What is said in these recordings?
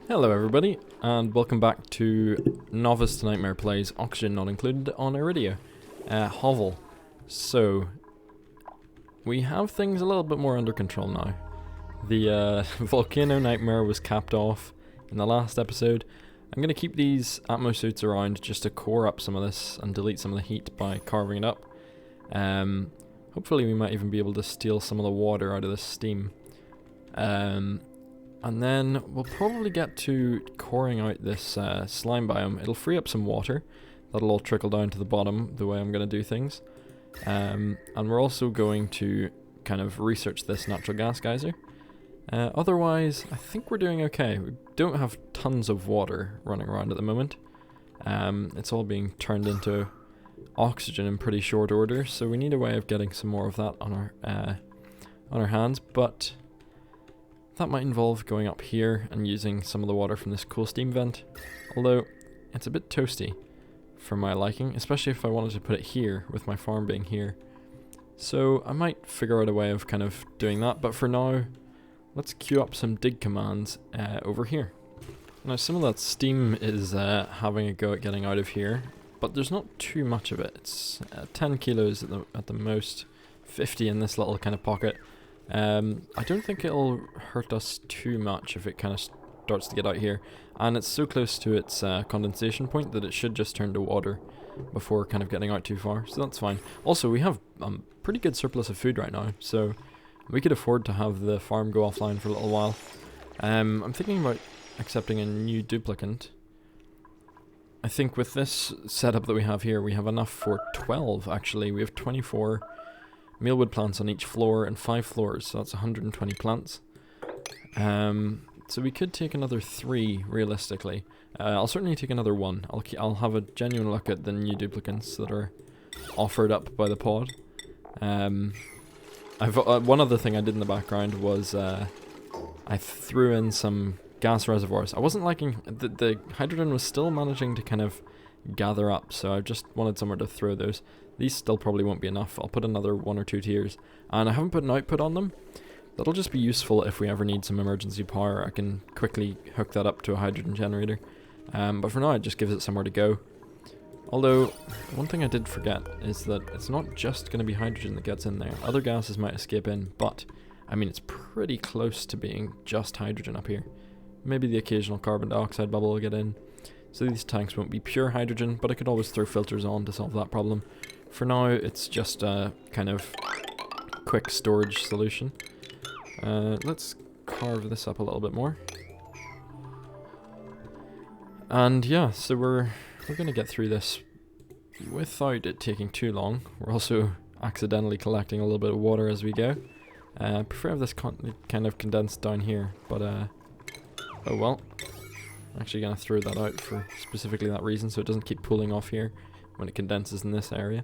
Hello everybody, and welcome back to Novice to Nightmare Plays Oxygen Not Included on Iridia. Hovel. So, we have things a little bit more under control now. The Volcano Nightmare was capped off in the last episode. I'm going to keep these Atmo suits around just to core up some of this and delete some of the heat by carving it up. Hopefully we might even be able to steal some of the water out of this steam. And then we'll probably get to coring out this slime biome. It'll free up some water. That'll all trickle down to the bottom the way I'm going to do things. And we're also going to kind of research this natural gas geyser. Otherwise, I think we're doing okay. We don't have tons of water running around at the moment. It's all being turned into oxygen in pretty short order, so we need a way of getting some more of that on our hands, but that might involve going up here and using some of the water from this cool steam vent, although it's a bit toasty for my liking, especially if I wanted to put it here with my farm being here. So I might figure out a way of kind of doing that, but for now, let's queue up some dig commands over here. Now some of that steam is having a go at getting out of here, but there's not too much of it. It's 10 kilos at the most, 50 in this little kind of pocket. I don't think it'll hurt us too much if it kind of starts to get out here, and it's so close to its condensation point that it should just turn to water before kind of getting out too far, so that's fine. Also, we have pretty good surplus of food right now, so we could afford to have the farm go offline for a little while. I'm thinking about accepting a new duplicant. I think with this setup that we have here, we have enough for 12 actually. We have 24 mealwood plants on each floor and 5 floors, so that's 120 plants. So we could take another 3 realistically. I'll certainly take another 1. I'll have a genuine look at the new duplicants that are offered up by the pod. One other thing I did in the background was I threw in some gas reservoirs. I wasn't liking the hydrogen was still managing to kind of gather up, so I just wanted somewhere to throw those. These still probably won't be enough. I'll put another 1 or 2 tiers, and I haven't put an output on them. That'll just be useful if we ever need some emergency power. I can quickly hook that up to a hydrogen generator, but for now it just gives it somewhere to go. Although one thing I did forget is that it's not just going to be hydrogen that gets in there. Other gases might escape in, but I mean it's pretty close to being just hydrogen up here. Maybe the occasional carbon dioxide bubble will get in. So these tanks won't be pure hydrogen, but I could always throw filters on to solve that problem. For now, it's just a kind of quick storage solution. Let's carve this up a little bit more. And yeah, so we're going to get through this without it taking too long. We're also accidentally collecting a little bit of water as we go. I prefer this kind of condensed down here, but oh well. I'm actually going to throw that out for specifically that reason, so it doesn't keep pooling off here when it condenses in this area.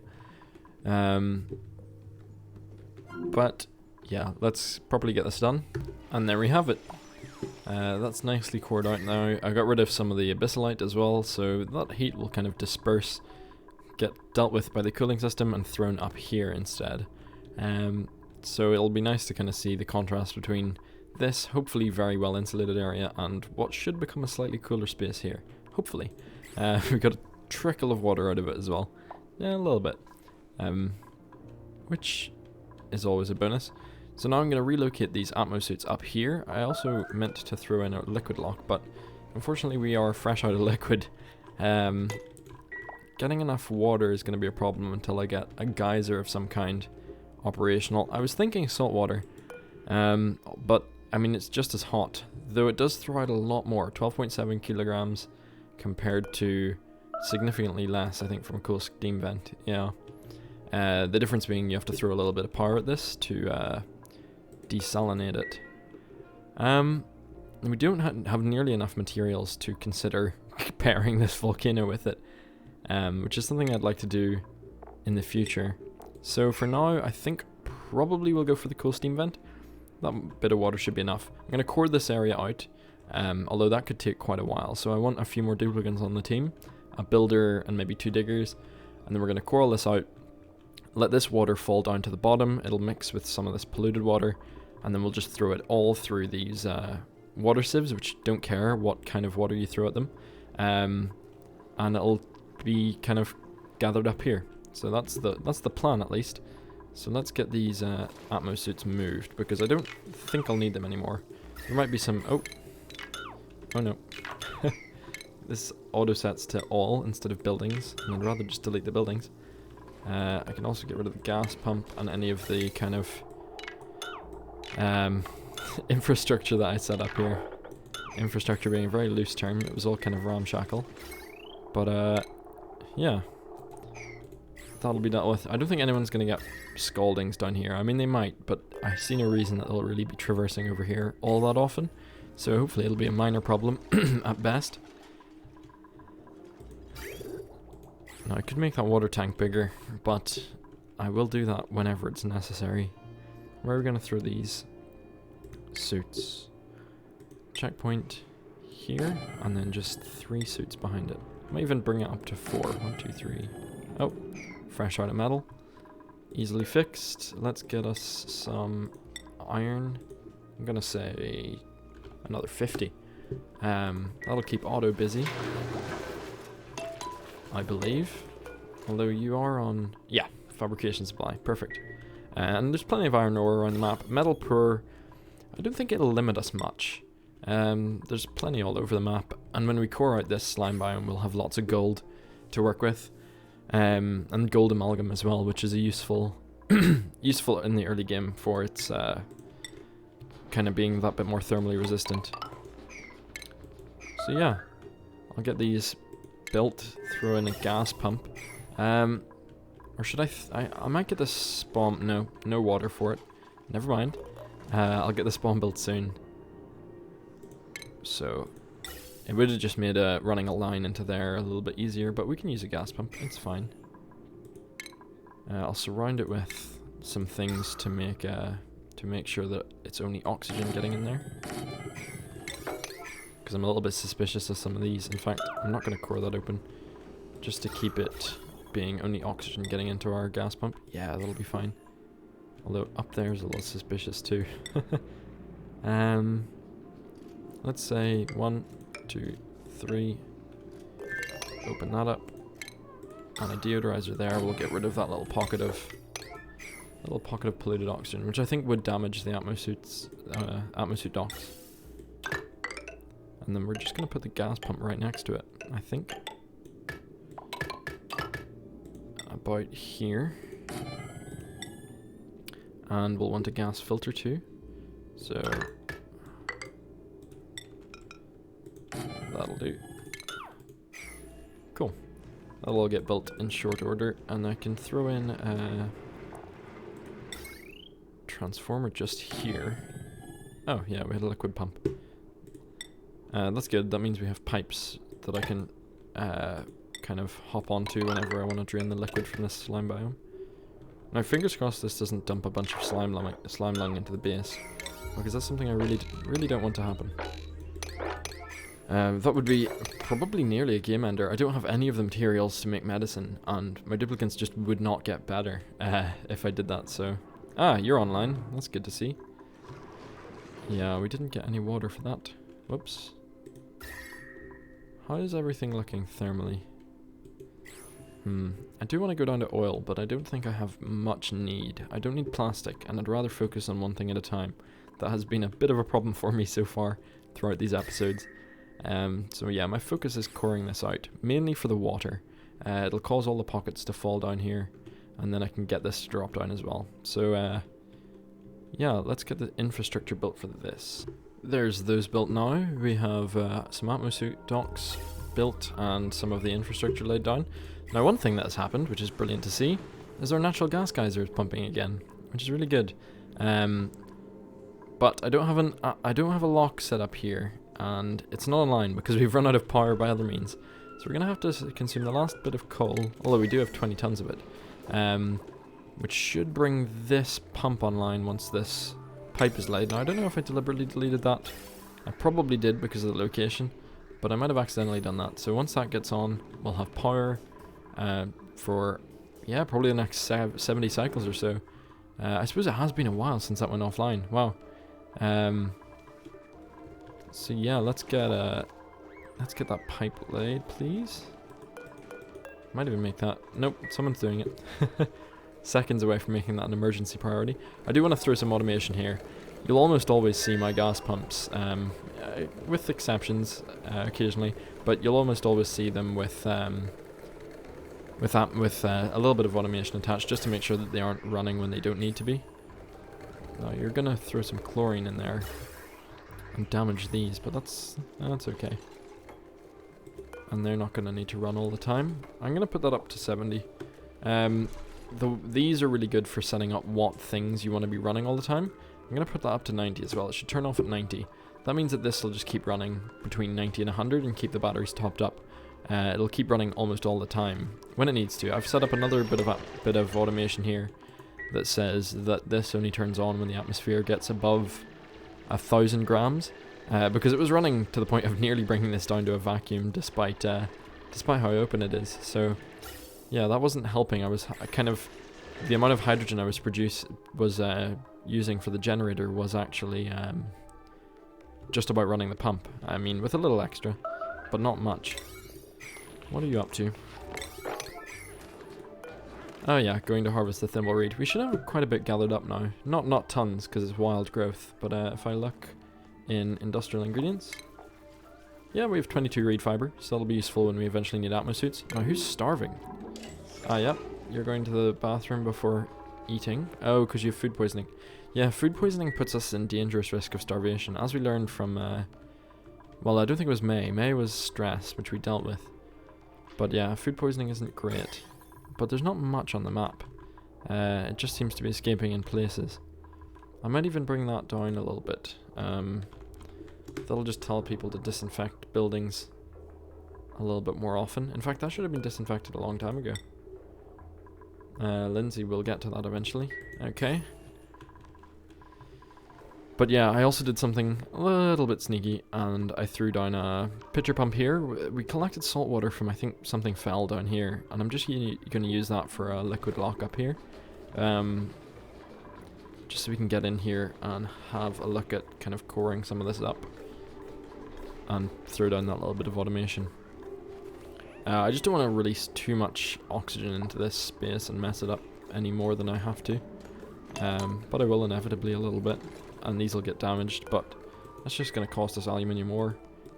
But yeah, let's properly get this done, and there we have it. That's nicely cored out now. I got rid of some of the abyssalite as well, so that heat will kind of disperse, get dealt with by the cooling system and thrown up here instead. So it'll be nice to kind of see the contrast between this hopefully very well insulated area and what should become a slightly cooler space here. Hopefully. We've got a trickle of water out of it as well. Yeah, a little bit. Which is always a bonus. So now I'm going to relocate these Atmo suits up here. I also meant to throw in a liquid lock, but unfortunately we are fresh out of liquid. Getting enough water is going to be a problem until I get a geyser of some kind operational. I was thinking salt water, but I mean it's just as hot, though it does throw out a lot more, 12.7 kilograms compared to significantly less, I think, from a cool steam vent. Yeah. The difference being you have to throw a little bit of power at this to desalinate it. We don't have nearly enough materials to consider pairing this volcano with it, which is something I'd like to do in the future. So for now, I think probably we'll go for the cool steam vent. That bit of water should be enough. I'm going to core this area out, although that could take quite a while. So I want a few more duplicants on the team, a builder and maybe 2 diggers, and then we're going to core all this out. Let this water fall down to the bottom. It'll mix with some of this polluted water, and then we'll just throw it all through these water sieves, which don't care what kind of water you throw at them. And it'll be kind of gathered up here. So that's the plan, at least. So let's get these Atmo suits moved, because I don't think I'll need them anymore. There might be some... Oh no. This auto sets to all instead of buildings, and I'd rather just delete the buildings. I can also get rid of the gas pump and any of the kind of infrastructure that I set up here. Infrastructure being a very loose term, it was all kind of ramshackle. But yeah. That'll be dealt with. I don't think anyone's going to get scaldings down here. I mean, they might, but I see no reason that they'll really be traversing over here all that often. So hopefully it'll be a minor problem at best. Now, I could make that water tank bigger, but I will do that whenever it's necessary. Where are we going to throw these suits? Checkpoint here, and then just 3 suits behind it. Might even bring it up to 4. 1, 2, 3. Oh, fresh out of metal. Easily fixed. Let's get us some iron. I'm going to say another 50. That'll keep Otto busy, I believe. Although you are on... Yeah, fabrication supply. Perfect. And there's plenty of iron ore around the map. Metal poor, I don't think it'll limit us much. There's plenty all over the map. And when we core out this slime biome, we'll have lots of gold to work with. And gold amalgam as well, which is a useful... useful in the early game for its kind of being that bit more thermally resistant. So yeah, I'll get these built, throw in a gas pump. Or should I might get this spawn, no water for it. Never mind. I'll get the spawn built soon. So, it would have just made running a line into there a little bit easier, but we can use a gas pump, it's fine. I'll surround it with some things to make sure that it's only oxygen getting in there. Because I'm a little bit suspicious of some of these. In fact, I'm not going to core that open, just to keep it being only oxygen getting into our gas pump. Yeah, that'll be fine. Although up there is a little suspicious too. Let's say 1, 2, 3. Open that up. And a deodorizer there will get rid of that little pocket of polluted oxygen, which I think would damage the Atmo suit docks. And then we're just going to put the gas pump right next to it, I think. About here. And we'll want a gas filter too. So that'll do. Cool. That'll all get built in short order, and I can throw in a transformer just here. Oh yeah, we had a liquid pump. That's good. That means we have pipes that I can kind of hop onto whenever I want to drain the liquid from this slime biome. Now, fingers crossed this doesn't dump a bunch of slime lung into the base, because that's something I really don't want to happen. That would be probably nearly a game ender. I don't have any of the materials to make medicine, and my duplicants just would not get better if I did that, so... Ah, you're online. That's good to see. Yeah, we didn't get any water for that. Whoops. How is everything looking thermally? I do want to go down to oil, but I don't think I have much need. I don't need plastic, and I'd rather focus on one thing at a time. That has been a bit of a problem for me so far throughout these episodes. So yeah, my focus is coring this out, mainly for the water. It'll cause all the pockets to fall down here, and then I can get this to drop down as well. So yeah, let's get the infrastructure built for this. There's those built now. We have some Atmo suit docks built and some of the infrastructure laid down. Now, one thing that has happened, which is brilliant to see, is our natural gas geyser is pumping again, which is really good. But I don't have a lock set up here, and it's not online because we've run out of power by other means. So we're gonna have to consume the last bit of coal, although we do have 20 tons of it, which should bring this pump online once this pipe is laid. Now, I don't know if I deliberately deleted that. I probably did because of the location, but I might have accidentally done that. So once that gets on, we'll have power for, yeah, probably the next 70 cycles or so. I suppose it has been a while since that went offline. Wow. So yeah, let's get that pipe laid, please. Might even make that. Nope, someone's doing it. Seconds away from making that an emergency priority. I do want to throw some automation here. You'll almost always see my gas pumps, with exceptions occasionally, but you'll almost always see them with a little bit of automation attached, just to make sure that they aren't running when they don't need to be. Now you're gonna throw some chlorine in there and damage these, but that's okay. And they're not gonna need to run all the time. I'm gonna put that up to 70. These are really good for setting up what things you want to be running all the time. I'm going to put that up to 90 as well. It should turn off at 90. That means that this will just keep running between 90 and 100 and keep the batteries topped up. It'll keep running almost all the time when it needs to. I've set up another bit of automation here that says that this only turns on when the atmosphere gets above 1,000 grams, because it was running to the point of nearly bringing this down to a vacuum despite how open it is. So yeah, that wasn't helping. The amount of hydrogen I was using for the generator was actually just about running the pump. I mean, with a little extra, but not much. What are you up to? Oh yeah, going to harvest the thimbleweed. We should have quite a bit gathered up now. Not tons, because it's wild growth, but if I look in industrial ingredients, yeah, we have 22 reed fiber, so that'll be useful when we eventually need atmosuits. Now, who's starving? Ah, yep, you're going to the bathroom before eating. Oh, because you have food poisoning. Yeah, food poisoning puts us in dangerous risk of starvation, as we learned from, well, I don't think it was May. May was stress, which we dealt with. But yeah, food poisoning isn't great. But there's not much on the map. It just seems to be escaping in places. I might even bring that down a little bit. That'll just tell people to disinfect buildings a little bit more often. In fact, that should have been disinfected a long time ago. Lindsay will get to that eventually. Okay. But yeah, I also did something a little bit sneaky, and I threw down a pitcher pump here. We collected salt water from, I think, something fell down here, and I'm just going to use that for a liquid lock up here. Just so we can get in here and have a look at kind of coring some of this up. And throw down that little bit of automation. I just don't want to release too much oxygen into this space and mess it up any more than I have to. But I will inevitably a little bit. And these will get damaged, but that's just going to cost us aluminium ore,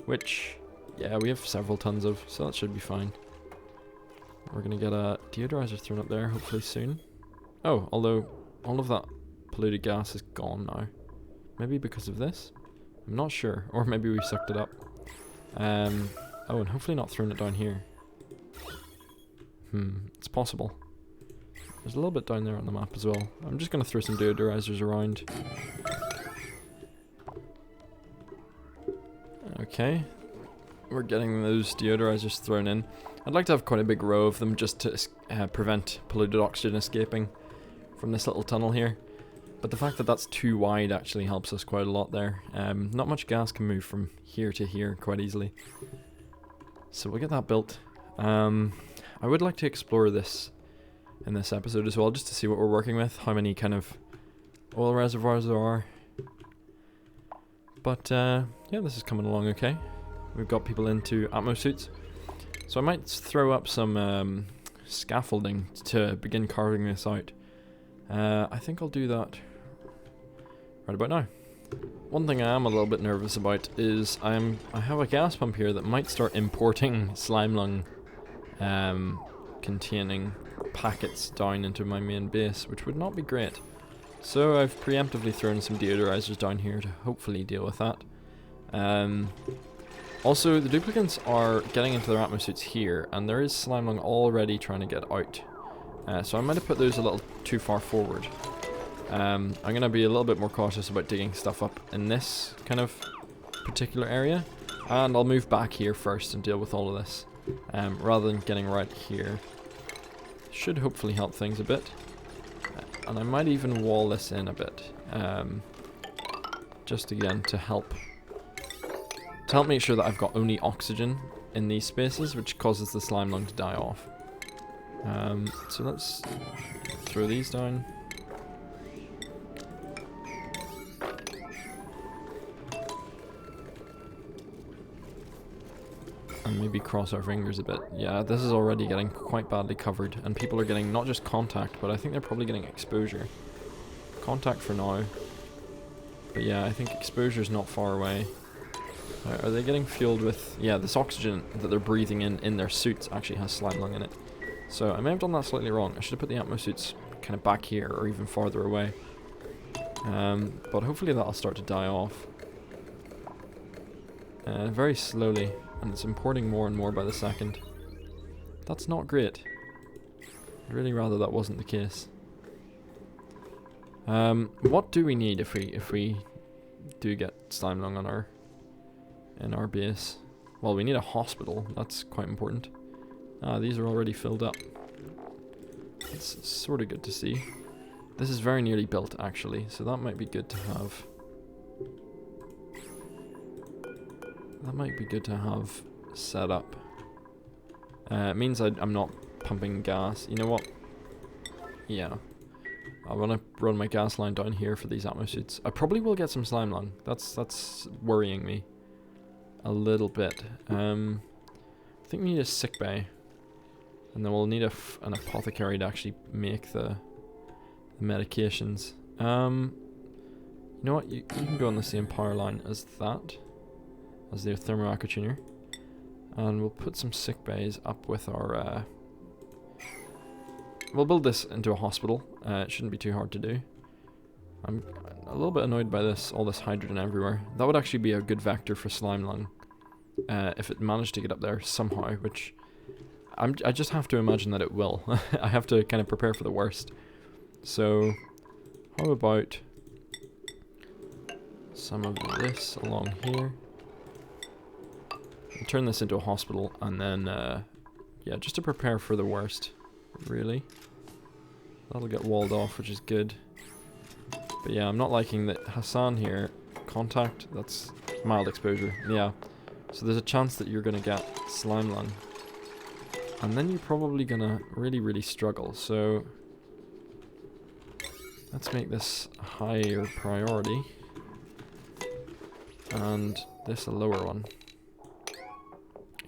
which, yeah, we have several tons of, so that should be fine. We're going to get a deodorizer thrown up there, hopefully soon. Oh, although all of that polluted gas is gone now. Maybe because of this? I'm not sure, or maybe we sucked it up. Oh, and hopefully not thrown it down here. It's possible. There's a little bit down there on the map as well. I'm just going to throw some deodorizers around. Okay, we're getting those deodorizers thrown in. I'd like to have quite a big row of them just to prevent polluted oxygen escaping from this little tunnel here. But the fact that that's too wide actually helps us quite a lot there. Not much gas can move from here to here quite easily. So we'll get that built. I would like to explore this in this episode as well, just to see what we're working with, how many kind of oil reservoirs there are. But yeah, this is coming along okay. We've got people into atmo suits. So I might throw up some scaffolding to begin carving this out. I think I'll do that right about now. One thing I am a little bit nervous about is I have a gas pump here that might start importing slime lung containing packets down into my main base, which would not be great. So I've preemptively thrown some deodorizers down here to hopefully deal with that. Also, the duplicants are getting into their atmosuits here, and there is slime lung already trying to get out. So I might have put those a little too far forward. I'm going to be a little bit more cautious about digging stuff up in this kind of particular area. And I'll move back here first and deal with all of this, rather than getting right here. Should hopefully help things a bit. And I might even wall this in a bit, just again to help make sure that I've got only oxygen in these spaces, which causes the slime lung to die off. So let's throw these down. And maybe cross our fingers a bit. Yeah, this is already getting quite badly covered, and people are getting not just contact, but I think they're probably getting exposure. Contact for now. But yeah, I think exposure's not far away. Are they getting fueled with... Yeah, this oxygen that they're breathing in their suits actually has slime lung in it. So I may have done that slightly wrong. I should have put the Atmo suits kind of back here, or even farther away. But hopefully that'll start to die off. Very slowly. And it's importing more and more by the second. That's not great. I'd really rather that wasn't the case. What do we need if we do get slime lung on our base? Well, we need a hospital. That's quite important. These are already filled up. It's sort of good to see. This is very nearly built, actually, so that might be good to have. That might be good to have set up. It means I'm not pumping gas. You know what? Yeah. I want to run my gas line down here for these Atmo suits. I probably will get some slime lung. That's worrying me a little bit. I think we need a sick bay. And then we'll need an apothecary to actually make the medications. You know what? You can go on the same power line as that. As the thermo aqua tuner, and we'll put some sick bays up with our we'll build this into a hospital. It shouldn't be too hard to do. I'm a little bit annoyed by all this hydrogen everywhere. That would actually be a good vector for slime lung if it managed to get up there somehow, which I just have to imagine that it will. I have to kind of prepare for the worst. So how about some of this along here? Turn this into a hospital, and then, yeah, just to prepare for the worst, really. That'll get walled off, which is good. But yeah, I'm not liking that Hassan here, contact, that's mild exposure, yeah. So there's a chance that you're going to get slime lung. And then you're probably going to really, really struggle, so... Let's make this a higher priority. And this a lower one.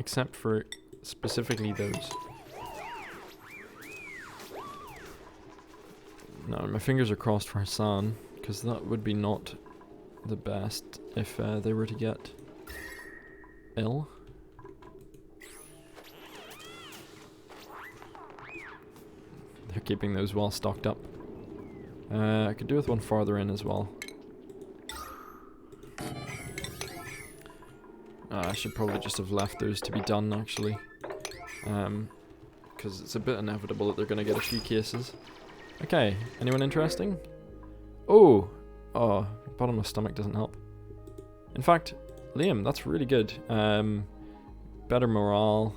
Except for specifically those. No, my fingers are crossed for Hassan, because that would be not the best if they were to get ill. They're keeping those well stocked up. I could do with one farther in as well. I should probably just have left those to be done, actually. Because it's a bit inevitable that they're going to get a few cases. Okay, anyone interesting? Oh, bottomless stomach doesn't help. In fact, Liam, that's really good. Better morale,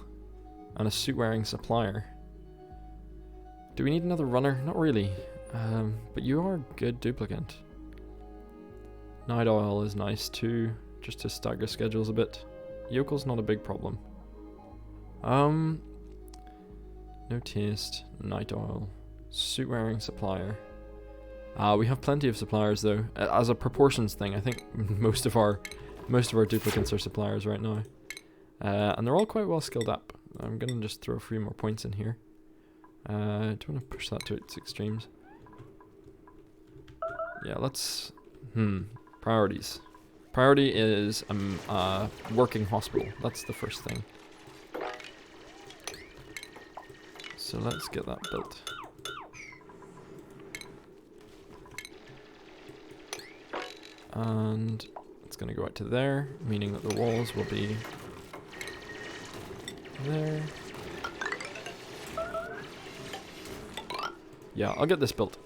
and a suit-wearing supplier. Do we need another runner? Not really. But you are a good duplicant. Night oil is nice too, just to stagger schedules a bit. Yokel's not a big problem. No taste, night oil, suit wearing supplier. We have plenty of suppliers though. As a proportions thing, I think most of our duplicants are suppliers right now. And they're all quite well skilled up. I'm gonna just throw a few more points in here. Do you want to push that to its extremes? Yeah, let's... Priorities. Priority is a working hospital. That's the first thing. So let's get that built. And it's going to go out to there, meaning that the walls will be there. Yeah, I'll get this built.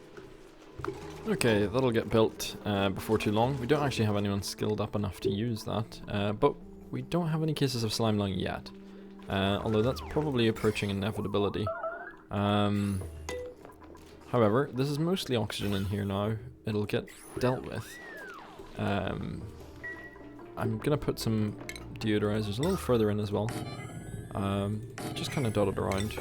Okay, that'll get built before too long. We don't actually have anyone skilled up enough to use that, but we don't have any cases of slime lung yet. Although that's probably approaching inevitability. However, this is mostly oxygen in here now. It'll get dealt with. I'm gonna put some deodorizers a little further in as well. Just kind of dotted around.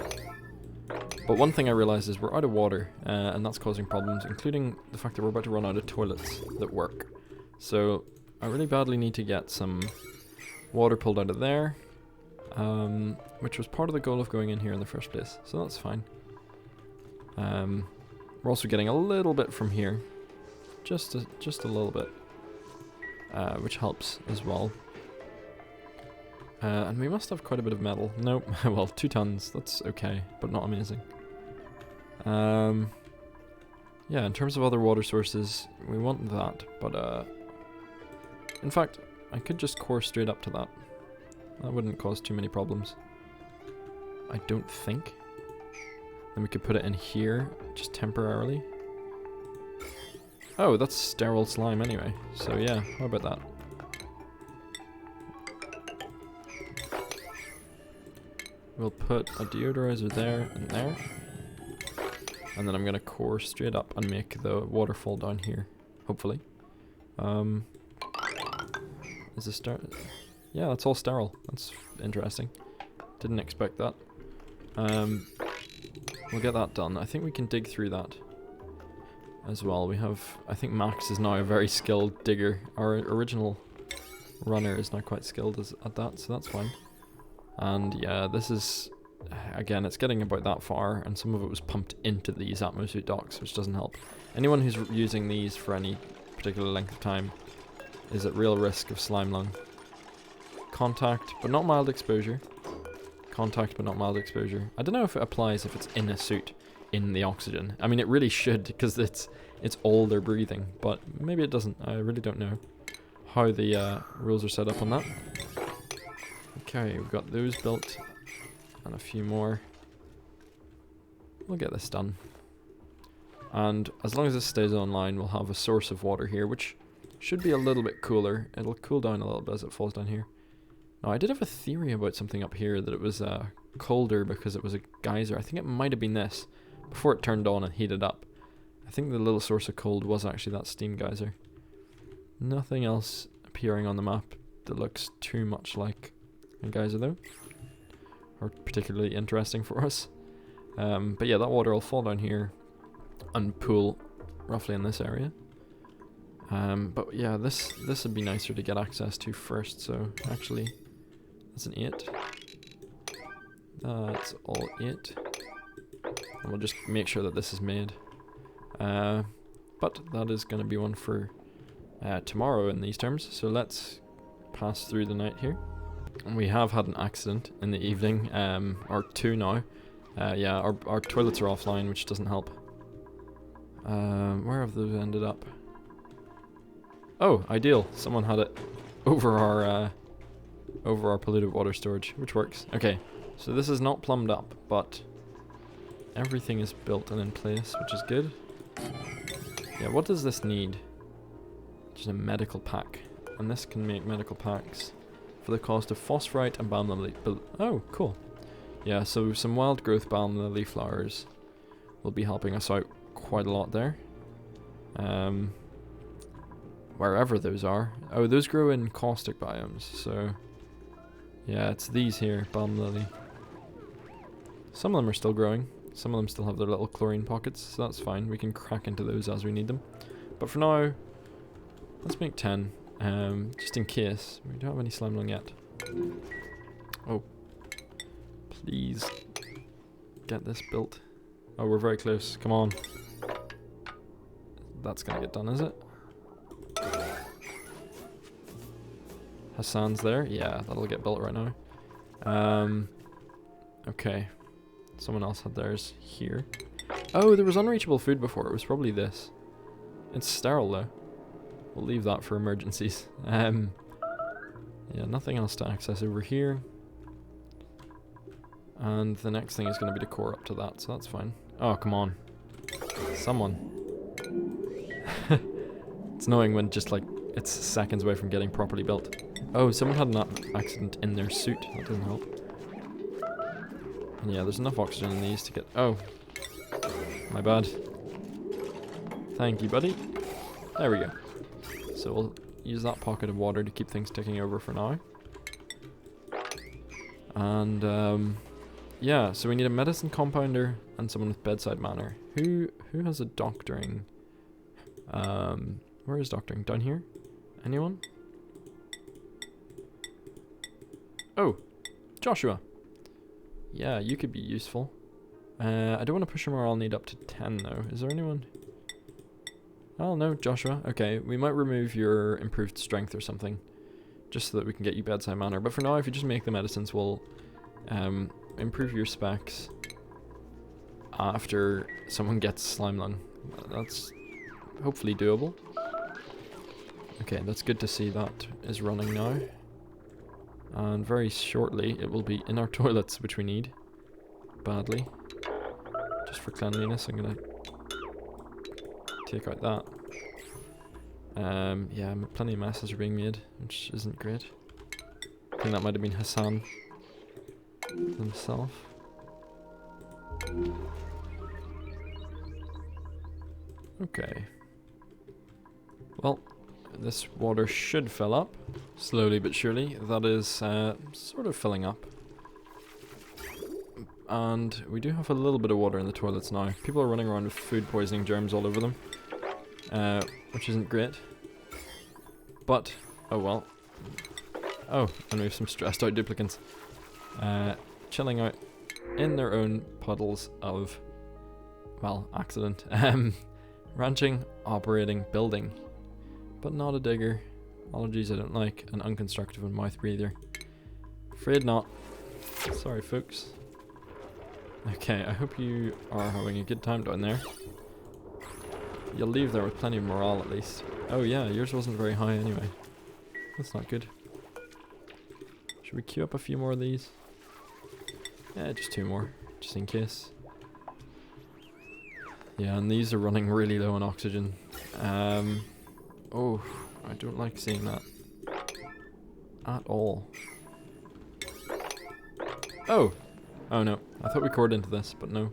But one thing I realized is we're out of water, and that's causing problems, including the fact that we're about to run out of toilets that work. So I really badly need to get some water pulled out of there. which was part of the goal of going in here in the first place, so that's fine. We're also getting a little bit from here, just a little bit, which helps as well. And we must have quite a bit of metal. Nope, well, 2 tons, that's okay, but not amazing. Yeah, in terms of other water sources, we want that, but in fact, I could just core straight up to that. That wouldn't cause too many problems, I don't think. Then we could put it in here, just temporarily. Oh, that's sterile slime anyway, so yeah, how about that? We'll put a deodorizer there and there. And then I'm gonna core straight up and make the waterfall down here, hopefully. Is this sterile? Yeah, that's all sterile. That's interesting. Didn't expect that. We'll get that done. I think we can dig through that as well. We have, I think Max is now a very skilled digger. Our original runner is not quite skilled at that, so that's fine. And yeah, this is, again, it's getting about that far, and some of it was pumped into these Atmosuit docks, which doesn't help. Anyone who's using these for any particular length of time is at real risk of slime lung. Contact, but not mild exposure. Contact, but not mild exposure. I don't know if it applies if it's in a suit, in the oxygen. I mean, it really should, because it's all they're breathing, but maybe it doesn't. I really don't know how the rules are set up on that. Okay, we've got those built, and a few more. We'll get this done. And as long as this stays online, we'll have a source of water here, which should be a little bit cooler. It'll cool down a little bit as it falls down here. Now, I did have a theory about something up here, that it was colder because it was a geyser. I think it might have been this, before it turned on and heated up. I think the little source of cold was actually that steam geyser. Nothing else appearing on the map that looks too much like a geyser though, or particularly interesting for us. But yeah, that water will fall down here and pool roughly in this area. But yeah, this would be nicer to get access to first, so actually, that's an 8. That's all 8. And we'll just make sure that this is made. But that is going to be one for tomorrow in these terms, so let's pass through the night here. And we have had an accident in the evening, or 2 now. Yeah, our toilets are offline, which doesn't help. Where have those ended up? Oh, ideal. Someone had it over our polluted water storage, which works. Okay, so this is not plumbed up, but everything is built and in place, which is good. Yeah, what does this need? Just a medical pack, and this can make medical packs for the cost of phosphorite and balm lily. Oh, cool. Yeah, so some wild growth balm lily flowers will be helping us out quite a lot there. Wherever those are. Oh, those grow in caustic biomes, so yeah, it's these here, balm lily. Some of them are still growing. Some of them still have their little chlorine pockets, so that's fine. We can crack into those as we need them. But for now, let's make 10, just in case. We don't have any slime lung yet. Oh, please get this built. Oh, we're very close. Come on. That's gonna get done, is it? Hassan's there? Yeah, that'll get built right now. Okay. Someone else had theirs here. Oh, there was unreachable food before. It was probably this. It's sterile though. We'll leave that for emergencies. Yeah, nothing else to access over here. And the next thing is going to be to core up to that, so that's fine. Oh, come on. Someone. It's annoying when just like it's seconds away from getting properly built. Oh, someone had an accident in their suit. That doesn't help. And yeah, there's enough oxygen in these to get... Oh. My bad. Thank you, buddy. There we go. So we'll use that pocket of water to keep things ticking over for now. And, yeah, so we need a medicine compounder and someone with bedside manner. Who has a doctoring? Where is doctoring? Down here? Anyone? Oh, Joshua. Yeah, you could be useful. I don't want to push him or I'll need up to 10 though. Is there anyone? Oh no, Joshua. Okay, we might remove your improved strength or something. Just so that we can get you bedside manner. But for now, if you just make the medicines, we'll improve your specs after someone gets slime lung. That's hopefully doable. Okay, that's good to see that is running now. And very shortly it will be in our toilets, which we need badly. Just for cleanliness, I'm gonna take out that. Yeah, plenty of messes are being made, which isn't great. I think that might have been Hassan himself. Okay. Well, this water should fill up, slowly but surely. That is sort of filling up. And we do have a little bit of water in the toilets now. People are running around with food poisoning germs all over them, which isn't great. But, oh well. Oh, and we have some stressed out duplicants. Chilling out in their own puddles of, well, accident. Ranching, operating, building. But not a digger. Allergies I don't like, and unconstructive and mouth breather. Afraid not. Sorry folks. Okay, I hope you are having a good time down there. You'll leave there with plenty of morale at least. Oh yeah, yours wasn't very high anyway. That's not good. Should we queue up a few more of these? Yeah, just 2 more, just in case. Yeah, and these are running really low on oxygen. Oh, I don't like seeing that. At all. Oh! Oh no, I thought we cored into this, but no.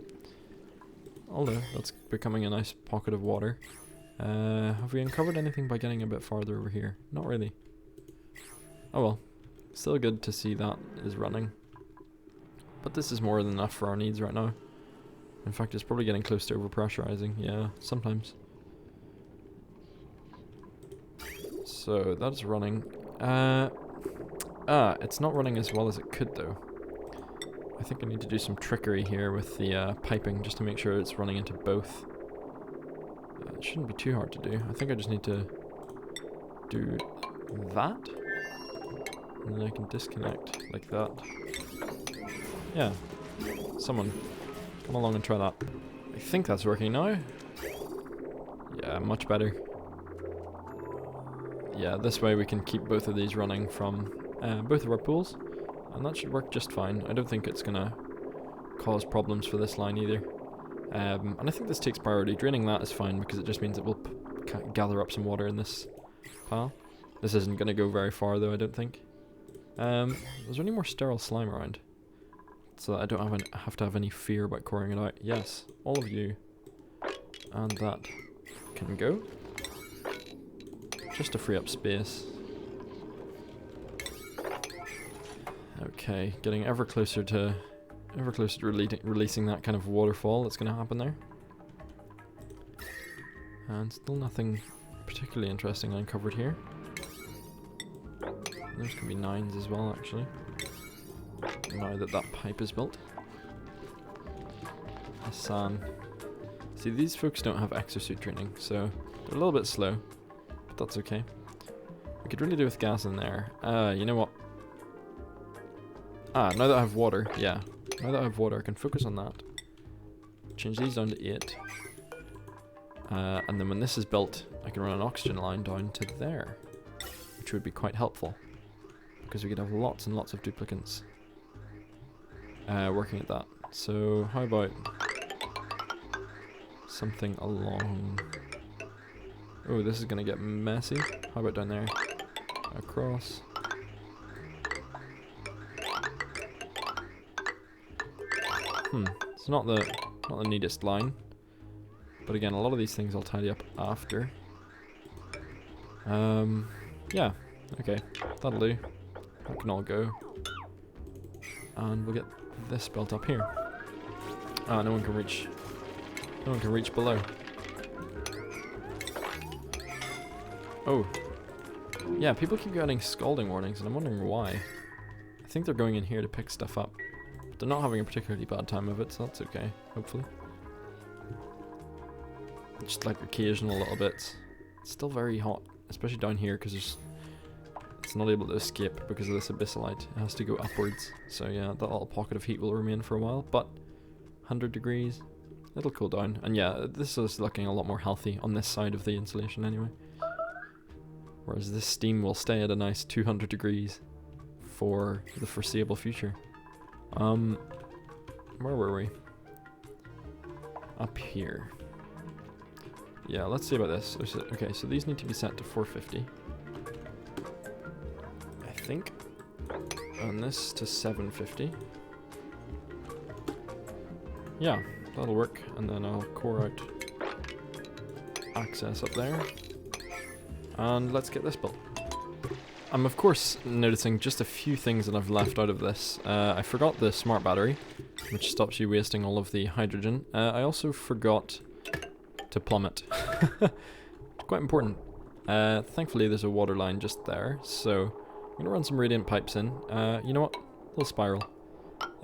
Although, that's becoming a nice pocket of water. Have we uncovered anything by getting a bit farther over here? Not really. Oh well. Still good to see that is running. But this is more than enough for our needs right now. In fact, it's probably getting close to overpressurizing. Yeah, sometimes. So, that's running. It's not running as well as it could though. I think I need to do some trickery here with the piping just to make sure it's running into both. It shouldn't be too hard to do. I think I just need to do that. And then I can disconnect like that. Yeah. Someone come along and try that. I think that's working now. Yeah, much better. Yeah, this way we can keep both of these running from both of our pools. And that should work just fine. I don't think it's gonna cause problems for this line either. And I think this takes priority. Draining that is fine because it just means it will gather up some water in this pile. This isn't gonna go very far though, I don't think. Is there any more sterile slime around? So that I don't have to have any fear about coring it out. Yes, all of you. And that can go. Just to free up space. Okay, getting ever closer to releasing that kind of waterfall that's going to happen there. And still nothing particularly interesting uncovered here. There's going to be 9s as well, actually. Now that that pipe is built. Hassan. See, these folks don't have exosuit training, so they're a little bit slow. But that's okay. We could really do with gas in there. You know what? Now that I have water, yeah. Now that I have water, I can focus on that. Change these down to 8. And then when this is built, I can run an oxygen line down to there. Which would be quite helpful. Because we could have lots and lots of duplicants working at that. So, how about something along... Oh, this is going to get messy. How about down there? Across. It's not the neatest line, but again, a lot of these things I'll tidy up after. Yeah, okay, that'll do. That can all go, and we'll get this built up here. No one can reach. No one can reach below. Oh, yeah, people keep getting scalding warnings, and I'm wondering why. I think they're going in here to pick stuff up. But they're not having a particularly bad time of it, so that's okay, hopefully. Just like occasional little bits. It's still very hot, especially down here, because it's not able to escape because of this abyssalite. It has to go upwards. So yeah, that little pocket of heat will remain for a while, but 100 degrees, it'll cool down. And yeah, this is looking a lot more healthy on this side of the insulation anyway. Whereas this steam will stay at a nice 200 degrees for the foreseeable future. Where were we? Up here. Yeah, let's see about this. Okay, so these need to be set to 450. I think. And this to 750. Yeah, that'll work. And then I'll core out access up there. And let's get this built. I'm of course noticing just a few things that I've left out of this. I forgot the smart battery, which stops you wasting all of the hydrogen. I also forgot to plummet. Quite important. Thankfully there's a water line just there, so I'm gonna run some radiant pipes in. You know what? Little spiral.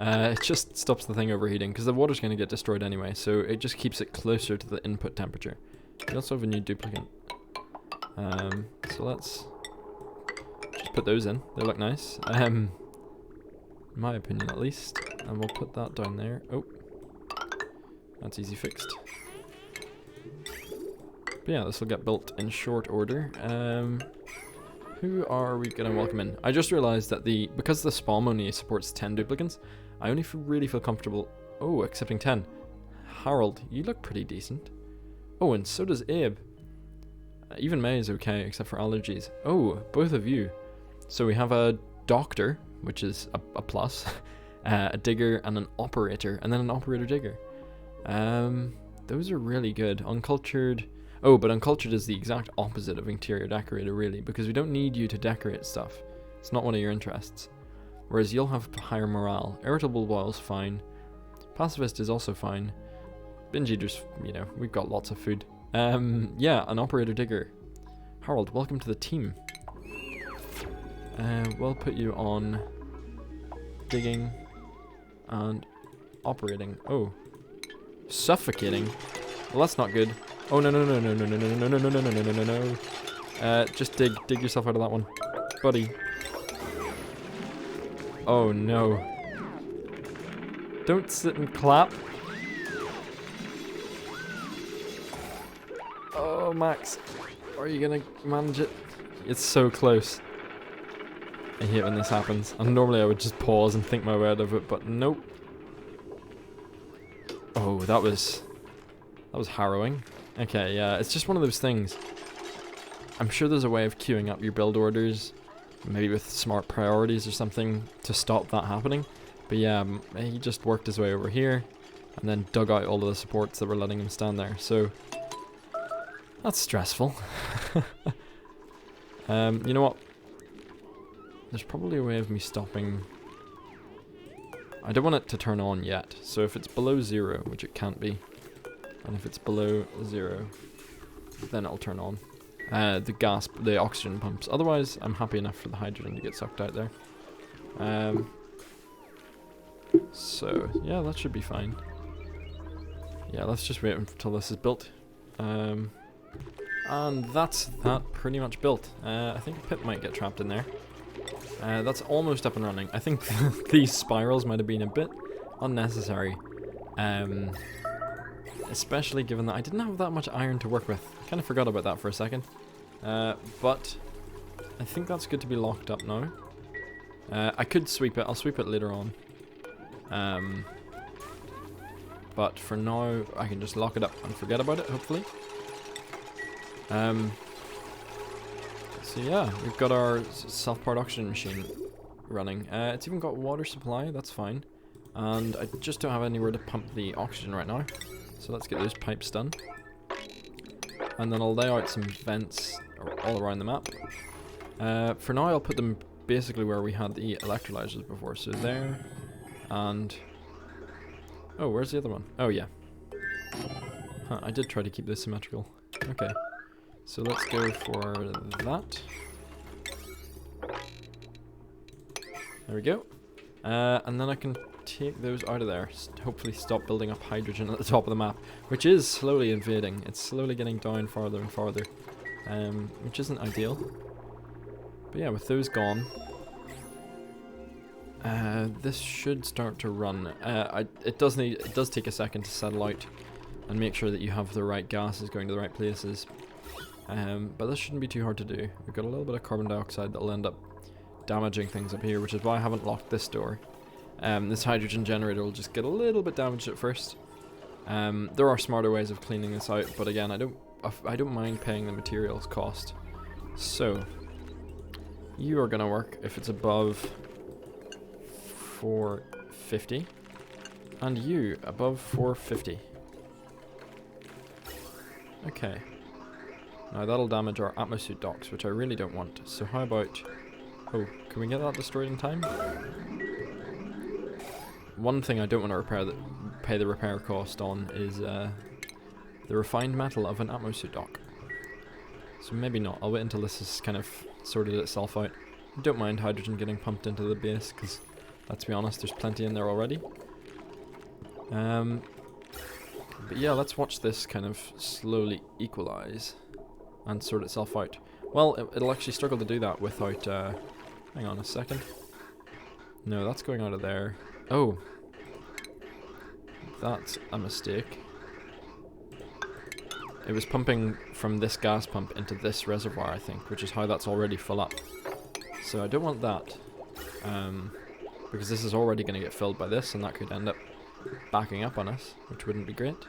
It just stops the thing overheating, because the water's gonna get destroyed anyway, so it just keeps it closer to the input temperature. We also have a new duplicate. So let's just put those in. They look nice. In my opinion at least. And we'll put that down there. Oh. That's easy fixed. But yeah, this will get built in short order. Who are we gonna welcome in? I just realized that because the SPOM only supports 10 duplicants, I only really feel comfortable accepting 10. Harold, you look pretty decent. Oh, and so does Abe. Even May is okay, except for allergies. Oh, both of you. So we have a doctor, which is a plus, a digger, and an operator, and then an operator digger. Those are really good. Uncultured. Oh, but uncultured is the exact opposite of interior decorator, really, because we don't need you to decorate stuff. It's not one of your interests. Whereas you'll have higher morale. Irritable boil's fine. Pacifist is also fine. Binge eaters, you know, we've got lots of food. Yeah, an operator digger. Harold, welcome to the team. We'll put you on digging and operating. Oh, suffocating. Well, that's not good. Oh no no no no no no no no no no no no no no no no. Just dig yourself out of that one, buddy. Oh no. Don't sit and clap. Oh, Max, are you gonna manage it? It's so close. I hate when this happens. And normally I would just pause and think my way out of it, but nope. Oh, that was harrowing. Okay, yeah, it's just one of those things. I'm sure there's a way of queuing up your build orders, maybe with smart priorities or something to stop that happening. But yeah, he just worked his way over here and then dug out all of the supports that were letting him stand there. So that's stressful. You know what? There's probably a way of me stopping. I don't want it to turn on yet. So if it's below 0, which it can't be, and if it's below 0, then it'll turn on. The oxygen pumps. Otherwise, I'm happy enough for the hydrogen to get sucked out there. So yeah, that should be fine. Yeah, let's just wait until this is built. And that's that pretty much built. I think a pit might get trapped in there. That's almost up and running. I think these spirals might have been a bit unnecessary. Especially given that I didn't have that much iron to work with. Kind of forgot about that for a second. But I think that's good to be locked up now. I could sweep it. I'll sweep it later on. But for now, I can just lock it up and forget about it, hopefully. So yeah, we've got our self-powered oxygen machine running. It's even got water supply, that's fine. And I just don't have anywhere to pump the oxygen right now. So let's get those pipes done. And then I'll lay out some vents all around the map. For now, I'll put them basically where we had the electrolyzers before. So there, and... oh, where's the other one? Oh, yeah. Huh, I did try to keep this symmetrical. Okay. So let's go for that. There we go. And then I can take those out of there. Hopefully stop building up hydrogen at the top of the map, which is slowly invading. It's slowly getting down farther and farther, which isn't ideal. But yeah, with those gone, this should start to run. It does take a second to settle out and make sure that you have the right gases going to the right places. But this shouldn't be too hard to do. We've got a little bit of carbon dioxide that'll end up damaging things up here, which is why I haven't locked this door. This hydrogen generator will just get a little bit damaged at first. There are smarter ways of cleaning this out, but again, I don't mind paying the materials cost. So you are gonna work if it's above 450, and you above 450. Okay. Now that'll damage our atmosuit docks, which I really don't want. So how about... Oh, can we get that destroyed in time? One thing I don't want to pay the repair cost on is the refined metal of an atmosuit dock. So maybe not. I'll wait until this has kind of sorted itself out. I don't mind hydrogen getting pumped into the base, because let's be honest, there's plenty in there already. But yeah, let's watch this kind of slowly equalize and sort itself out. Well, it'll actually struggle to do that without... hang on a second. No, that's going out of there. Oh. That's a mistake. It was pumping from this gas pump into this reservoir, I think, which is how that's already full up. So I don't want that. Because this is already going to get filled by this, and that could end up backing up on us, which wouldn't be great.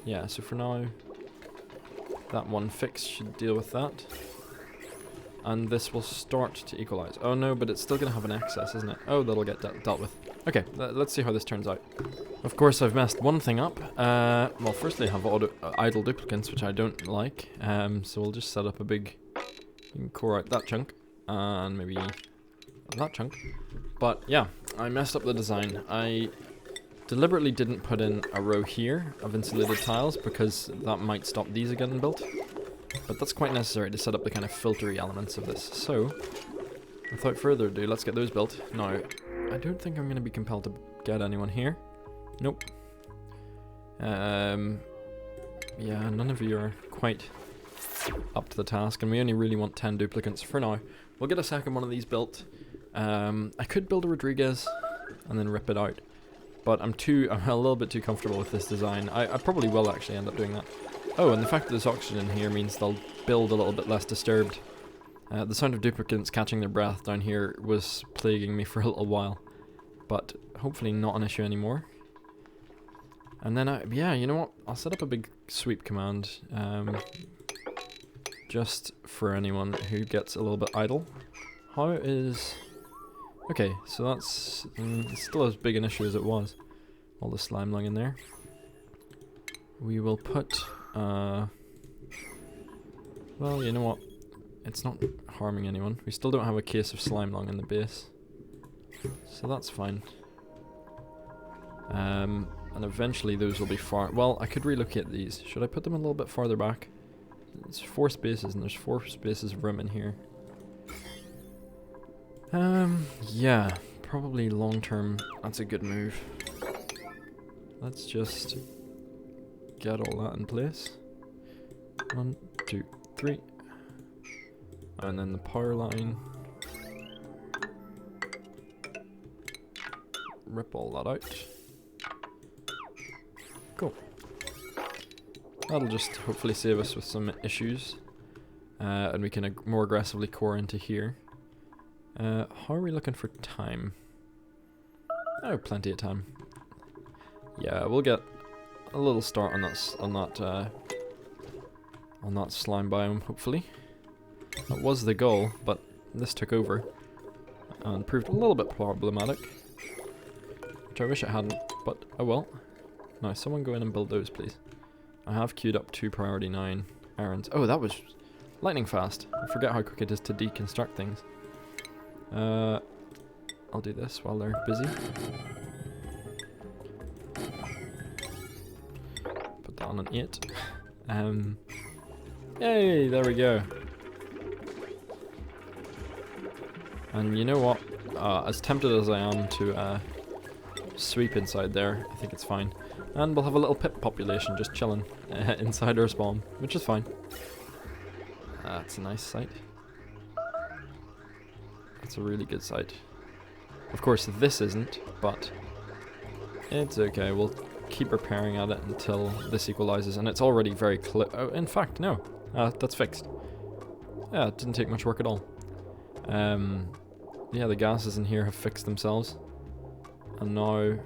Yeah, so for now, that one fix should deal with that. And this will start to equalize. Oh no, but it's still going to have an excess, isn't it? Oh, that'll get dealt with. Okay, let's see how this turns out. Of course, I've messed one thing up. Well, firstly, I have idle duplicants, which I don't like. So we'll just set up a big... You can core out that chunk, and maybe that chunk. But yeah, I messed up the design. I deliberately didn't put in a row here of insulated tiles, because that might stop these getting built. But that's quite necessary to set up the kind of filtery elements of this. So, without further ado, let's get those built. Now, I don't think I'm going to be compelled to get anyone here. Nope. Yeah, none of you are quite up to the task, and we only really want 10 duplicants for now. We'll get a second one of these built. I could build a Rodriguez and then rip it out, but I'm a little bit too comfortable with this design. I probably will actually end up doing that. Oh, and the fact that there's oxygen here means they'll build a little bit less disturbed. The sound of duplicants catching their breath down here was plaguing me for a little while, but hopefully not an issue anymore. And then, yeah, you know what? I'll set up a big sweep command, just for anyone who gets a little bit idle. How is... Okay, so that's it's still as big an issue as it was. All the slime lung in there. We will put... well, you know what? It's not harming anyone. We still don't have a case of slime lung in the base, so that's fine. And eventually those will be far... Well, I could relocate these. Should I put them a little bit farther back? It's 4 spaces, and there's 4 spaces of room in here. Yeah, probably long term, that's a good move. Let's just get all that in place. 1, 2, 3. And then the power line. Rip all that out. Cool. That'll just hopefully save us with some issues. And we can more aggressively core into here. How are we looking for time? Oh, plenty of time. Yeah, we'll get a little start on that slime biome, hopefully. That was the goal, but this took over and proved a little bit problematic, which I wish it hadn't, but oh well. Now, someone go in and build those, please. I have queued up 2 priority 9 errands. Oh, that was lightning fast. I forget how quick it is to deconstruct things. I'll do this while they're busy. Put that on an 8. Yay, there we go. And you know what? As tempted as I am to sweep inside there, I think it's fine. And we'll have a little pip population just chilling inside our spawn, which is fine. That's a nice sight. That's a really good sight. Of course, this isn't, but it's okay. We'll keep repairing at it until this equalizes, and it's already very close. Oh, in fact, no. That's fixed. Yeah, it didn't take much work at all. Yeah, the gases in here have fixed themselves. And now,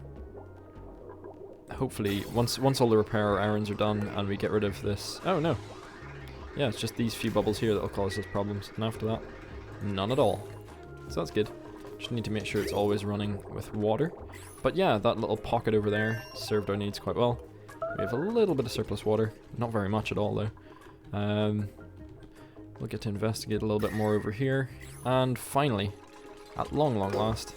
hopefully, once all the repair errands are done and we get rid of this... Oh, no. Yeah, it's just these few bubbles here that'll cause us problems. And after that, none at all. So that's good. Just need to make sure it's always running with water. But yeah, that little pocket over there served our needs quite well. We have a little bit of surplus water. Not very much at all, though. We'll get to investigate a little bit more over here. And finally, at long last,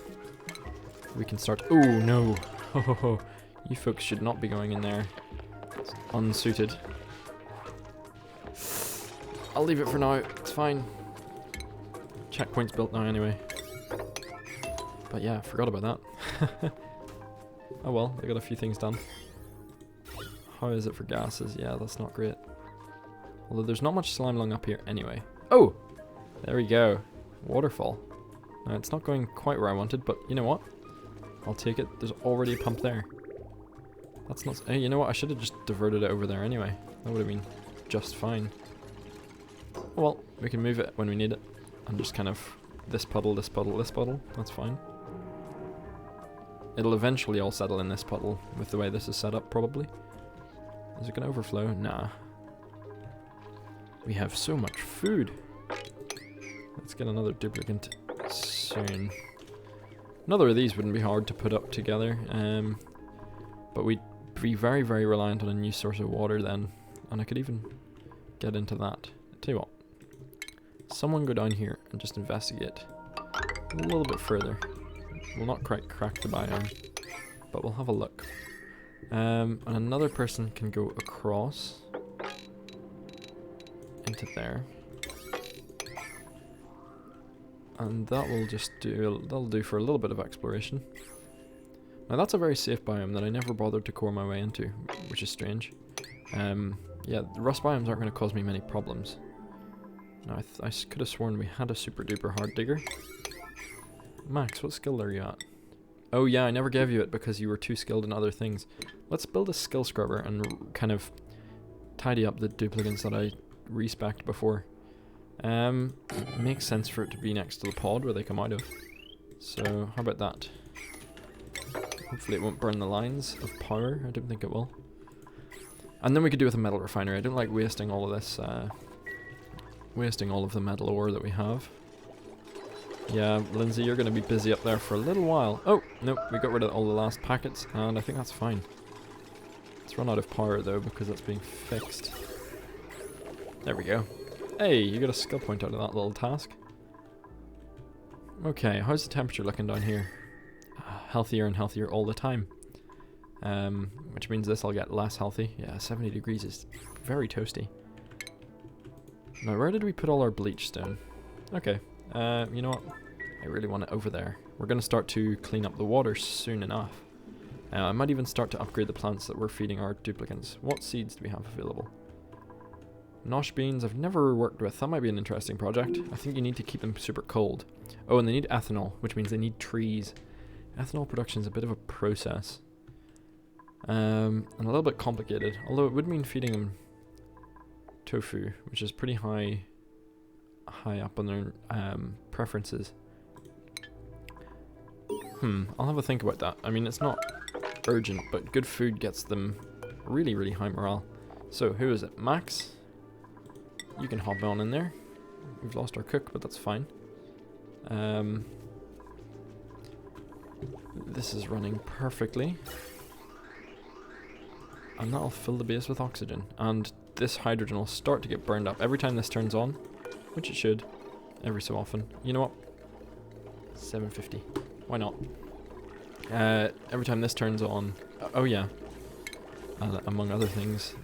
we can start... Oh, no. Ho, ho, ho. You folks should not be going in there. It's unsuited. I'll leave it for now. It's fine. Checkpoint's built now anyway. But yeah, forgot about that. Oh well, I got a few things done. How is it for gases? Yeah, that's not great. Although there's not much slime lung up here anyway. Oh! There we go. Waterfall. Now, it's not going quite where I wanted, but you know what? I'll take it. There's already a pump there. That's not... Hey, you know what? I should have just diverted it over there anyway. That would have been just fine. Oh well, we can move it when we need it. And just kind of... This puddle, this puddle, this puddle. That's fine. It'll eventually all settle in this puddle with the way this is set up, probably. Is it going to overflow? Nah. We have so much food. Let's get another duplicate soon. Another of these wouldn't be hard to put up together, but we'd be very, very reliant on a new source of water then, and I could even get into that. Tell you what, someone go down here and just investigate a little bit further. We'll not quite crack the biome, but we'll have a look. And another person can go across into there. And that will just do, that'll do for a little bit of exploration. Now that's a very safe biome that I never bothered to core my way into, which is strange. Yeah, the rust biomes aren't going to cause me many problems. Now I could have sworn we had a super duper hard digger. Max, what skill are you at? Oh yeah, I never gave you it because you were too skilled in other things. Let's build a skill scrubber and kind of tidy up the duplicates that I respec'd before. Makes sense for it to be next to the pod where they come out of. So, how about that? Hopefully it won't burn the lines of power. I don't think it will. And then we could do with a metal refinery. I don't like wasting all of this, wasting all of the metal ore that we have. Yeah, Lindsay, you're going to be busy up there for a little while. Oh, nope, we got rid of all the last packets, and I think that's fine. It's run out of power, though, because it's being fixed. There we go. Hey, you got a skill point out of that little task. Okay, how's the temperature looking down here? Healthier and healthier all the time. Which means this will get less healthy. Yeah, 70 degrees is very toasty. Now, where did we put all our bleach stone? Okay, you know what? I really want it over there. We're going to start to clean up the water soon enough. I might even start to upgrade the plants that we're feeding our duplicants. What seeds do we have available? Nosh beans I've never worked with. That might be an interesting project. I think you need to keep them super cold. Oh, and they need ethanol, which means they need trees. Ethanol production is a bit of a process. And a little bit complicated. Although it would mean feeding them tofu, which is pretty high up on their preferences. I'll have a think about that. I mean, it's not urgent, but good food gets them really, really high morale. So, who is it? Max? You can hop on in there. We've lost our cook, but that's fine. This is running perfectly. And that'll fill the base with oxygen. And this hydrogen will start to get burned up every time this turns on, which it should, every so often. You know what? 750. Why not? Every time this turns on... oh yeah. Among other things,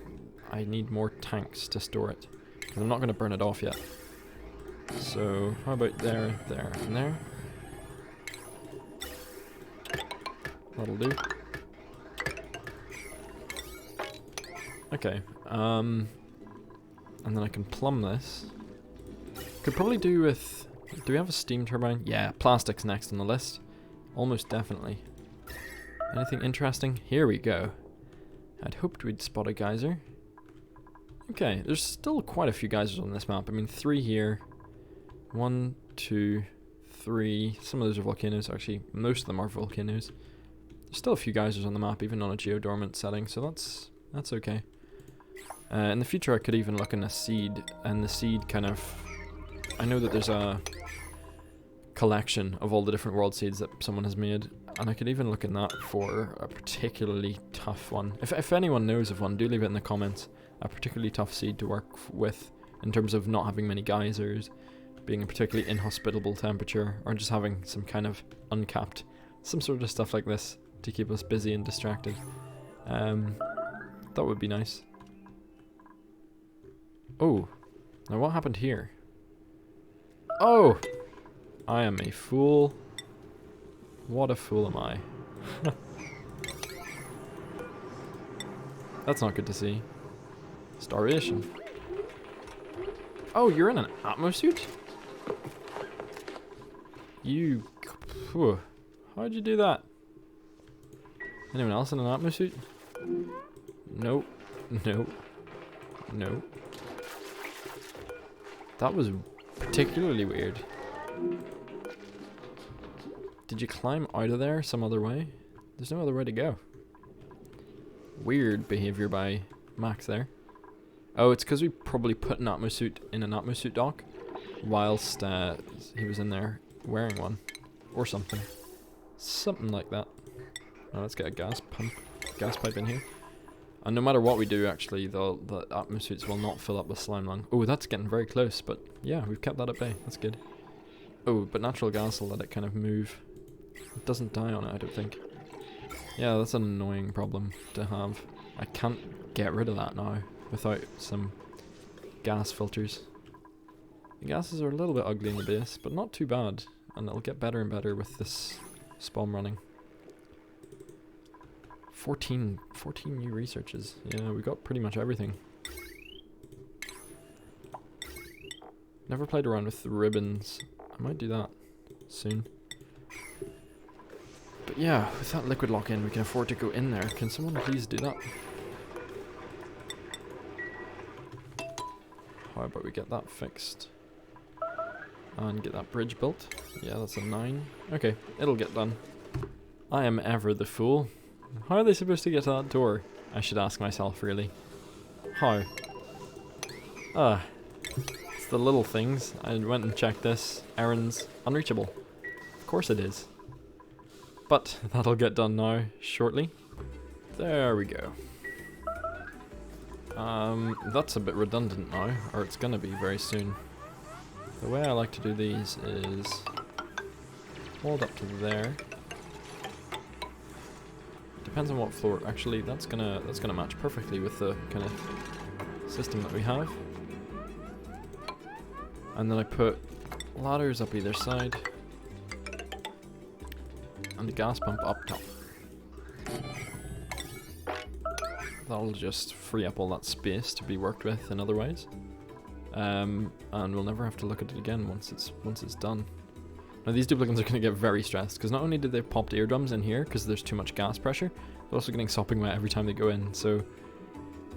I need more tanks to store it. I'm not going to burn it off yet. So, how about there, there, and there? That'll do. Okay. And then I can plumb this. Could probably do with... Do we have a steam turbine? Yeah, plastic's next on the list. Almost definitely. Anything interesting? Here we go. I'd hoped we'd spot a geyser. Okay, there's still quite a few geysers on this map. I mean, 3 here. 1, 2, 3. Some of those are volcanoes. Actually, most of them are volcanoes. There's still a few geysers on the map, even on a geodormant setting, so that's okay. In the future, I could even look in a seed, and the seed kind of... I know that there's a collection of all the different world seeds that someone has made, and I could even look in that for a particularly tough one. If anyone knows of one, do leave it in the comments. A particularly tough seed to work with in terms of not having many geysers, being a particularly inhospitable temperature, or just having some kind of uncapped, some sort of stuff like this to keep us busy and distracted. That would be nice. Oh, now what happened here? Oh! I am a fool. What a fool am I. That's not good to see. Starvation. Oh, you're in an atmosuit? You... Phew. How'd you do that? Anyone else in an atmosuit? Nope. Nope. Nope. That was particularly weird. Did you climb out of there some other way? There's no other way to go. Weird behavior by Max there. Oh, it's because we probably put an atmosuit in an atmosuit dock whilst he was in there wearing one. Or something. Something like that. Now let's get a gas pipe in here. And no matter what we do, actually, the atmosuits will not fill up with slime lung. Oh, that's getting very close, but yeah, we've kept that at bay. That's good. Oh, but natural gas will let it kind of move. It doesn't die on it, I don't think. Yeah, that's an annoying problem to have. I can't get rid of that now without some gas filters. The gases are a little bit ugly in the base, but not too bad. And it'll get better and better with this spawn running. 14 new researches. Yeah, we got pretty much everything. Never played around with the ribbons. I might do that soon. But yeah, with that liquid lock in, we can afford to go in there. Can someone please do that? How about we get that fixed? And get that bridge built. Yeah, that's a 9. Okay, it'll get done. I am ever the fool. How are they supposed to get to that door? I should ask myself, really. How? It's the little things. I went and checked this. Errands unreachable. Of course it is. But that'll get done now, shortly. There we go. That's a bit redundant now, or it's gonna be very soon. The way I like to do these is hold up to there. Depends on what floor. Actually, that's gonna match perfectly with the kind of system that we have. And then I put ladders up either side, and the gas pump up top. That'll just free up all that space to be worked with in other ways. And we'll never have to look at it again once it's done. Now these duplicants are going to get very stressed, because not only did they pop eardrums in here because there's too much gas pressure, they're also getting sopping wet every time they go in, so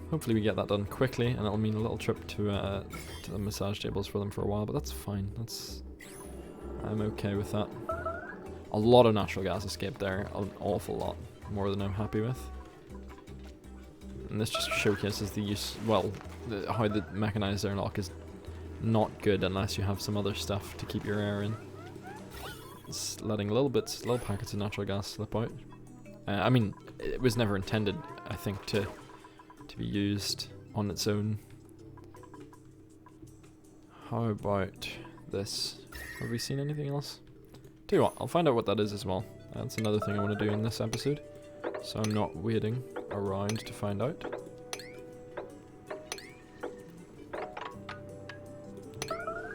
hopefully we get that done quickly, and it'll mean a little trip to the massage tables for them for a while, but that's fine. I'm okay with that. A lot of natural gas escaped there, an awful lot, more than I'm happy with. And this just showcases the use, well, how the mechanized airlock is not good unless you have some other stuff to keep your air in. It's letting little packets of natural gas slip out. I mean, it was never intended, I think, to be used on its own. How about this? Have we seen anything else? Tell you what, I'll find out what that is as well. That's another thing I want to do in this episode, so I'm not waiting around to find out.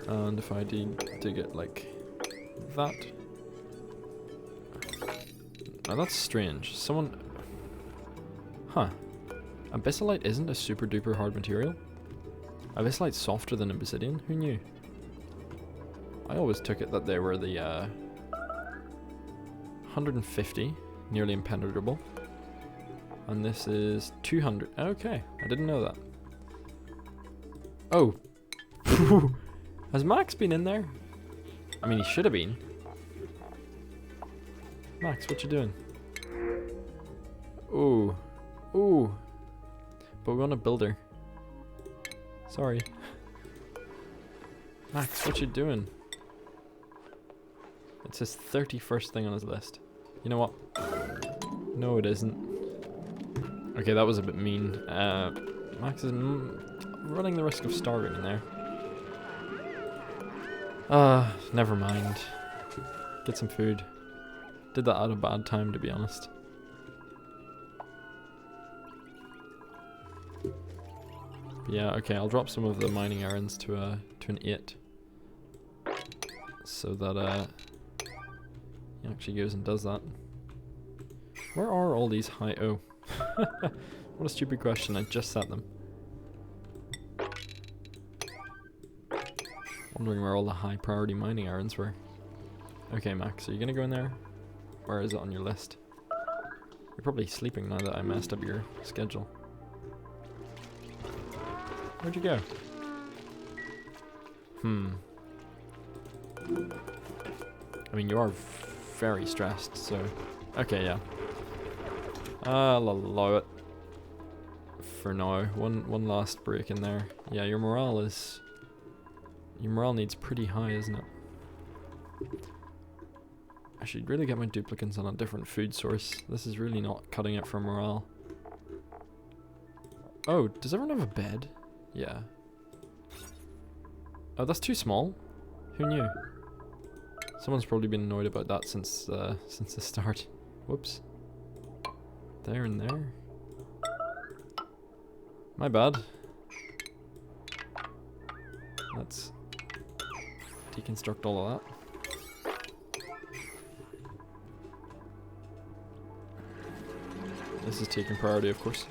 And if I dig it like that. Now that's strange. Someone... Huh. Abyssalite isn't a super duper hard material? Abyssalite's softer than obsidian? Who knew? I always took it that they were the 150, nearly impenetrable. And this is 200. Okay, I didn't know that. Oh. Has Max been in there? I mean, he should have been. Max, what you doing? Ooh. Ooh. But we want a builder. Sorry. Max, what you doing? It's his 31st thing on his list. You know what? No, it isn't. Okay, that was a bit mean. Max is running the risk of starving in there. Never mind. Get some food. Did that at a bad time, to be honest. But yeah, okay, I'll drop some of the mining errands to an 8. So that he actually goes and does that. Where are all these high... Oh. What a stupid question, I just set them. Wondering where all the high priority mining errands were. Okay, Max, are you gonna go in there? Where is it on your list? You're probably sleeping now that I messed up your schedule. Where'd you go? I mean, you are very stressed, so... Okay, yeah. I'll allow it. For now. One last break in there. Yeah, your morale is... Your morale needs pretty high, isn't it? I should really get my duplicates on a different food source. This is really not cutting it for morale. Oh, does everyone have a bed? Yeah. Oh, that's too small. Who knew? Someone's probably been annoyed about that since the start. Whoops. There and there. My bad. Let's deconstruct all of that. This is taking priority, of course.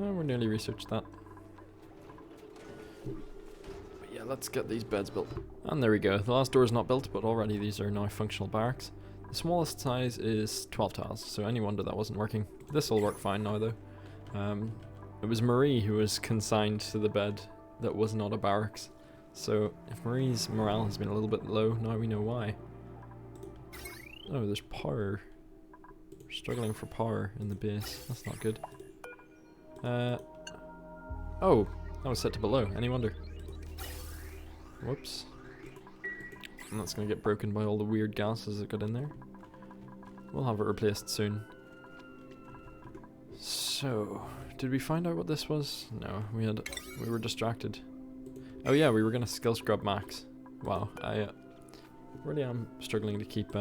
Oh, we're nearly researched that. But yeah, let's get these beds built. And there we go. The last door is not built, but already these are now functional barracks. The smallest size is 12 tiles, so any wonder that wasn't working. This will work fine now, though. It was Marie who was consigned to the bed that was not a barracks. So if Marie's morale has been a little bit low, now we know why. Oh, there's power. We're struggling for power in the base. That's not good. Oh, that was set to below. Any wonder? Whoops. And that's gonna get broken by all the weird gases that got in there. We'll have it replaced soon. So, did we find out what this was? No, we were distracted. Oh yeah, we were gonna skill scrub Max. Wow, I really am struggling to keep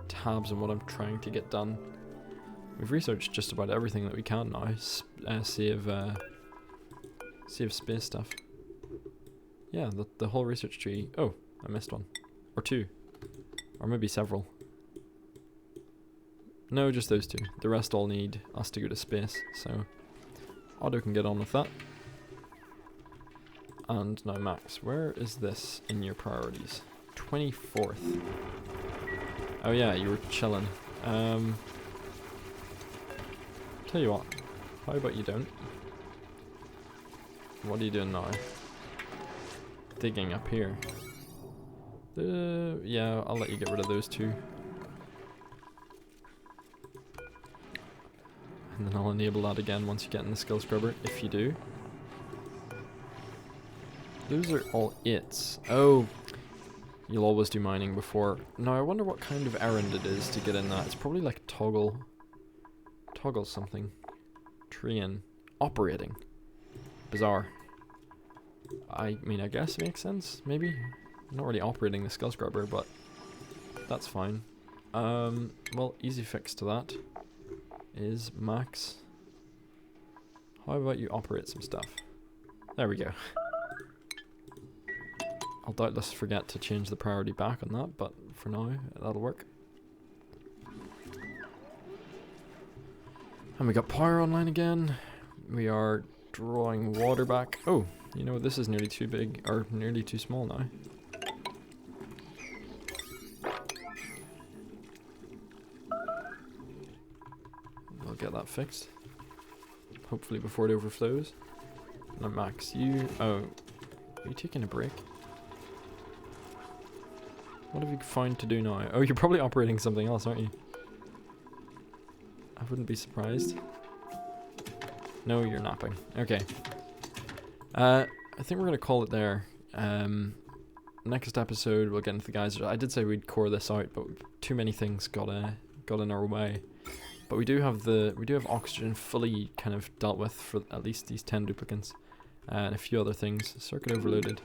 tabs on what I'm trying to get done. We've researched just about everything that we can now, save space stuff. Yeah, the whole research tree. Oh, I missed one. Or two. Or maybe several. No, just those two. The rest all need us to go to space, so Otto can get on with that. And now Max, where is this in your priorities? 24th. Oh yeah, you were chilling. Tell you what, how about you don't? What are you doing now? Digging up here. Yeah, I'll let you get rid of those two. And then I'll enable that again once you get in the skill scrubber, if you do. Those are all 8s. Oh, you'll always do mining before. Now I wonder what kind of errand it is to get in that. It's probably like toggle something. Tree in. Operating. Bizarre. I mean, I guess it makes sense, maybe? I'm not really operating the skill scrubber, but that's fine. Well, easy fix to that is Max. How about you operate some stuff? There we go. I'll doubtless forget to change the priority back on that, but for now, that'll work. And we got power online again. We are drawing water back. Oh, you know, this is nearly too big, or nearly too small now. We'll get that fixed. Hopefully before it overflows. Now Max, you... Oh, are you taking a break? What have you found to do now? Oh, you're probably operating something else, aren't you? I wouldn't be surprised. No, you're napping. Okay. I think we're going to call it there. Next episode, we'll get into the geysers. I did say we'd core this out, but too many things got in our way. But we do have oxygen fully kind of dealt with for at least these 10 duplicants. And a few other things. Circuit overloaded.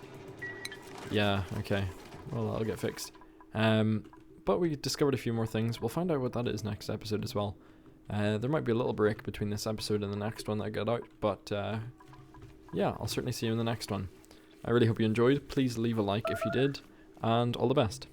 Yeah, okay. Well, that'll get fixed. But we discovered a few more things. We'll find out what that is next episode as well. There might be a little break between this episode and the next one that I got out. But yeah, I'll certainly see you in the next one. I really hope you enjoyed. Please leave a like if you did. And all the best.